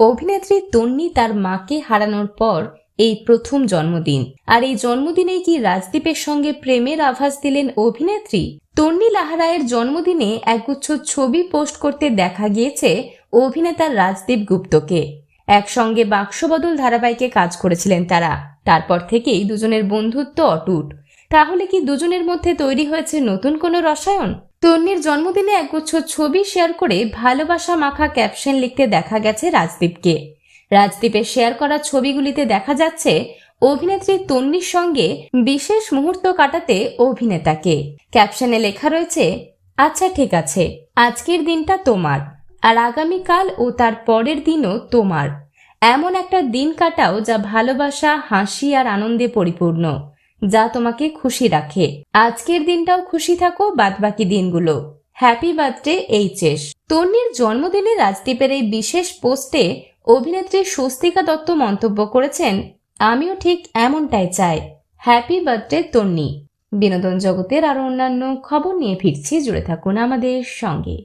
অভিনেত্রী তন্নি তার মাকে হারানোর পর এই প্রথম জন্মদিন, আর এই জন্মদিনে কি রাজদীপের সঙ্গে প্রেমের আভাস দিলেন অভিনেত্রী? তন্নি লাহারায়ের জন্মদিনে একগুচ্ছ ছবি পোস্ট করতে দেখা গিয়েছে অভিনেতা রাজদীপ গুপ্তকে। একসঙ্গে বাক্সবদল ধারাবাহিকে কাজ করেছিলেন তারা, তারপর থেকেই দুজনের বন্ধুত্ব অটুট। তাহলে কি দুজনের মধ্যে তৈরি হয়েছে নতুন কোনো রসায়ন? তন্নির জন্মদিনে একগুচ্ছ ছবি শেয়ার করে ভালোবাসা মাখা ক্যাপশন লিখতে দেখা গেছে রাজদীপকে। রাজদীপের শেয়ার করা ছবিগুলিতে দেখা যাচ্ছে অভিনেত্রী তন্নির সঙ্গে বিশেষ মুহূর্ত কাটাতে অভিনেতাকে। ক্যাপশনে লেখা রয়েছে, আচ্ছা ঠিক আছে, আজকের দিনটা তোমার, আর আগামীকাল ও তার পরের দিনও তোমার। এমন একটা দিন কাটাও যা ভালোবাসা, হাসি আর আনন্দে পরিপূর্ণ, যা তোমাকে খুশি রাখে। আজকের দিনটাও খুশি থাকো, বাদবাকি দিনগুলো। Happy birthday HS. তন্নির জন্মদিনে রাজদীপের এই বিশেষ পোস্টে অভিনেত্রী স্বস্তিকা দত্ত মন্তব্য করেছেন, আমিও ঠিক এমনটাই চাই। হ্যাপি বার্থডে তন্নি। বিনোদন জগতের আরো অন্যান্য খবর নিয়ে ফিরছি, জুড়ে থাকুন আমাদের সঙ্গে।